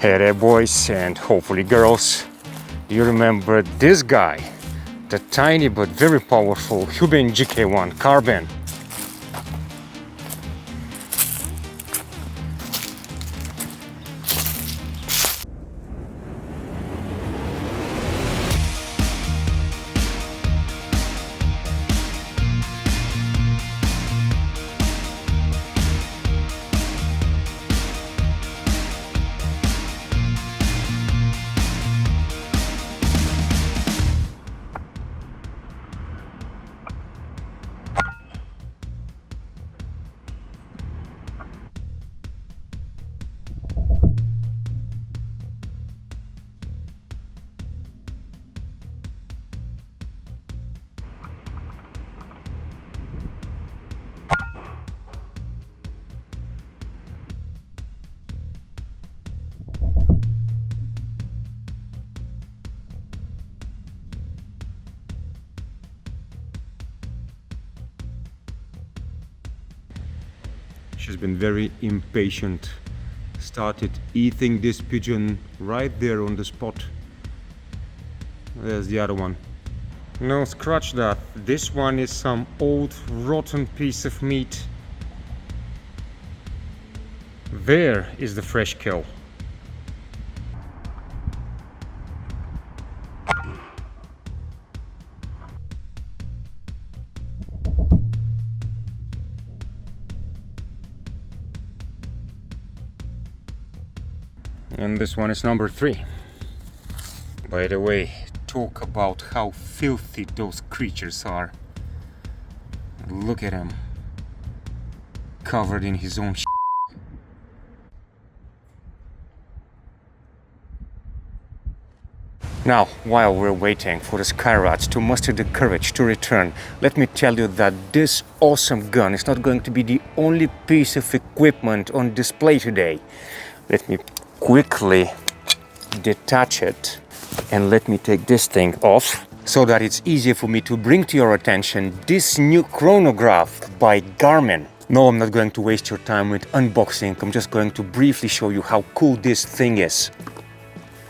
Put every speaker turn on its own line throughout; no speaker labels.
Hey there, boys and hopefully girls. Do you remember this guy? The tiny but very powerful Huben GK1 Carbine. She's been very impatient. Started eating this pigeon right there on the spot. There's the other one. No, scratch that. This one is some old rotten piece of meat. There is the fresh kill. And this one is number 3. By the way, talk about how filthy those creatures are. Look at him. Covered in his own shit. Now, while we're waiting for the sky rats to muster the courage to return, let me tell you that this awesome gun is not going to be the only piece of equipment on display today. Let me quickly detach it and let me take this thing off so that it's easier for me to bring to your attention this new chronograph by Garmin. No, I'm not going to waste your time with unboxing. I'm just going to briefly show you how cool this thing is.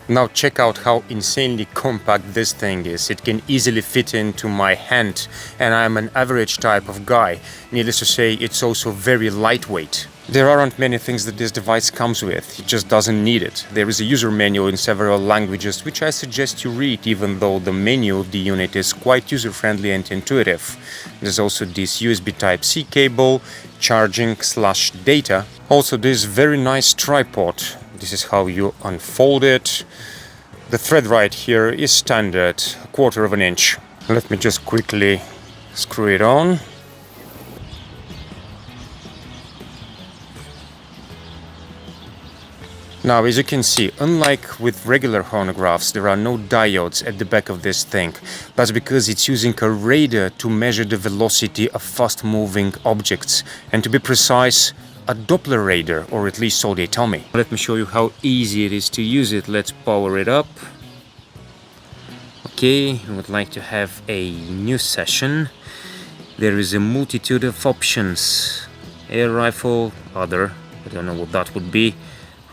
Now check out how insanely compact this thing is. It can easily fit into my hand, and I'm an average type of guy. Needless to say, it's also very lightweight. There aren't many things that this device comes with, it just doesn't need it. There is a user manual in several languages, which I suggest you read, even though the menu of the unit is quite user-friendly and intuitive. There's also this USB Type-C cable, charging/data. Also this very nice tripod. This is how you unfold it. The thread right here is standard, 1/4 of an inch. Let me just quickly screw it on. Now, as you can see, unlike with regular chronographs, there are no diodes at the back of this thing. That's because it's using a radar to measure the velocity of fast-moving objects. And to be precise, a Doppler radar, or at least so they tell me. Let me show you how easy it is to use it. Let's power it up. Okay, I would like to have a new session. There is a multitude of options. Air rifle, other, I don't know what that would be.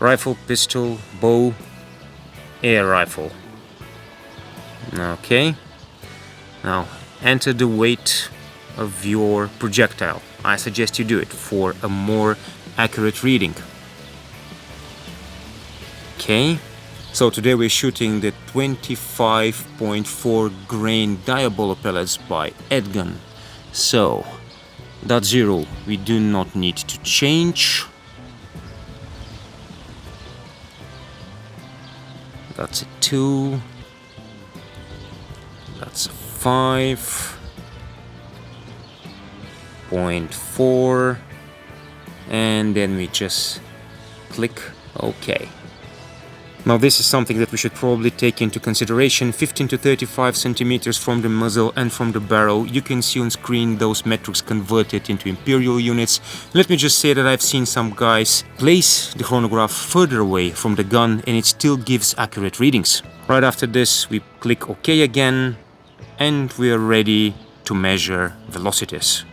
Rifle, pistol, bow, air rifle. Okay. Now enter the weight of your projectile. I suggest you do it for a more accurate reading. Okay. So today we're shooting the 25.4 grain diabolo pellets by Airgun. So that 0 we do not need to change. That's a 2, that's a 5.4, and then we just click OK. Now this is something that we should probably take into consideration. 15 to 35 centimeters from the muzzle and from the barrel. You can see on screen those metrics converted into imperial units. Let me just say that I've seen some guys place the chronograph further away from the gun and it still gives accurate readings. Right after this we click OK again and we are ready to measure velocities.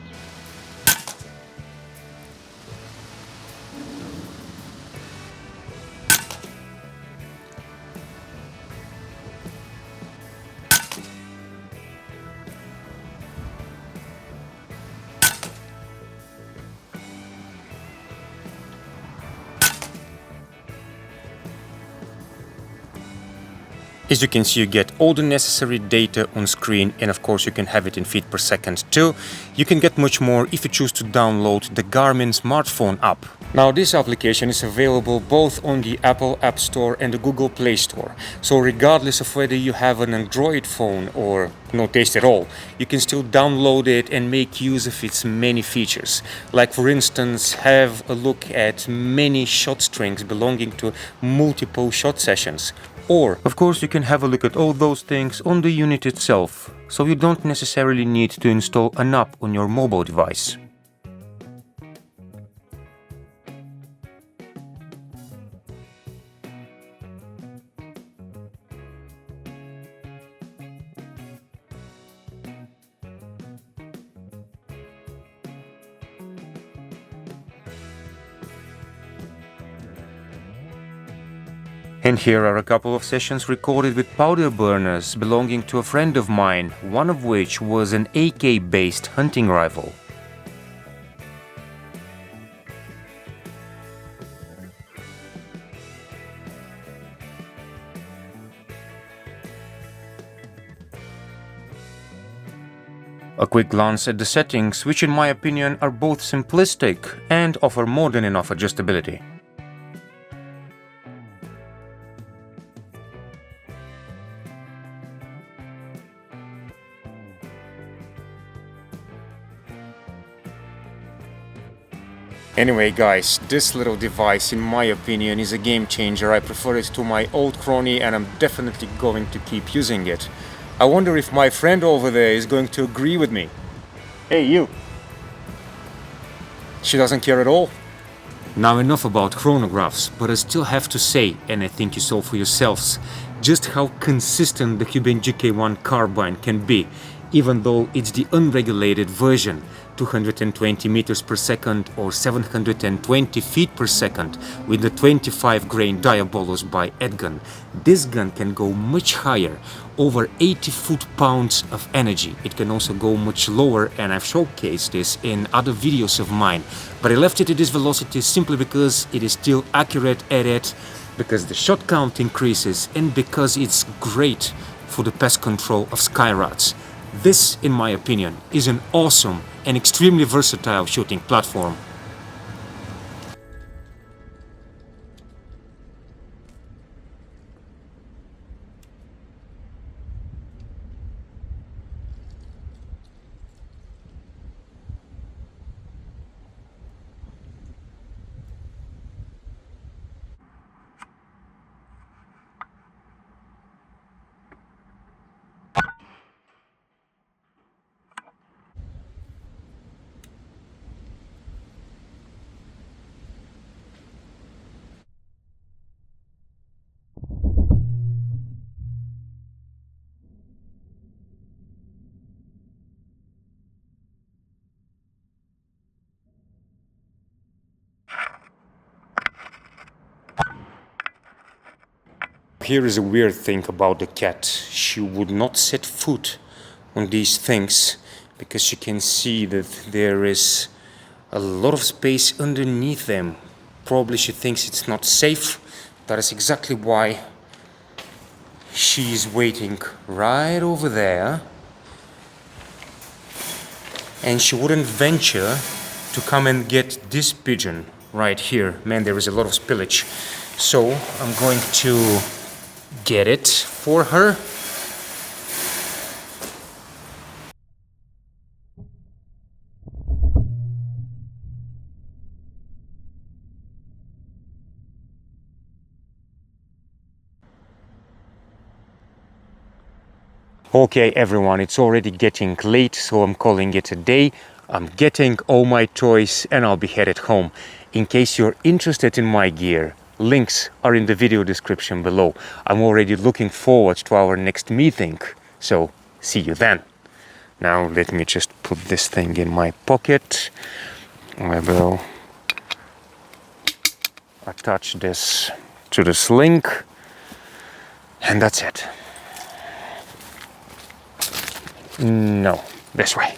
As you can see, you get all the necessary data on screen, and of course you can have it in feet per second too. You can get much more if you choose to download the Garmin smartphone app. Now this application is available both on the Apple App Store and the Google Play Store. So regardless of whether you have an Android phone or no taste at all, you can still download it and make use of its many features. Like for instance, have a look at many shot strings belonging to multiple shot sessions. Or, of course, you can have a look at all those things on the unit itself, so you don't necessarily need to install an app on your mobile device. And here are a couple of sessions recorded with powder burners belonging to a friend of mine, one of which was an AK-based hunting rifle. A quick glance at the settings, which in my opinion are both simplistic and offer more than enough adjustability. Anyway guys, this little device in my opinion is a game changer. I prefer it to my old Chrony and I'm definitely going to keep using it. I wonder if my friend over there is going to agree with me. Hey you! She doesn't care at all. Now enough about chronographs, but I still have to say, and I think you saw for yourselves, just how consistent the Huben GK1 Carbine can be, even though it's the unregulated version. 220 meters per second or 720 feet per second with the 25 grain Diabolos by Airgun. This gun can go much higher, over 80 foot-pounds of energy. It can also go much lower, and I've showcased this in other videos of mine. But I left it at this velocity simply because it is still accurate at it, because the shot count increases, and because it's great for the pest control of sky rats. This, in my opinion, is an awesome and extremely versatile shooting platform. Here is a weird thing about the cat. She would not set foot on these things because she can see that there is a lot of space underneath them. Probably she thinks it's not safe. That is exactly why she's waiting right over there. And she wouldn't venture to come and get this pigeon right here. Man, there is a lot of spillage. So I'm going to get it for her. Okay everyone, it's already getting late, so I'm calling it a day. I'm getting all my toys and I'll be headed home. In case you're interested in my gear, links are in the video description below. I'm already looking forward to our next meeting, so see you then. Now let me just put this thing in my pocket. I will attach this to the sling, and that's it. No, this way.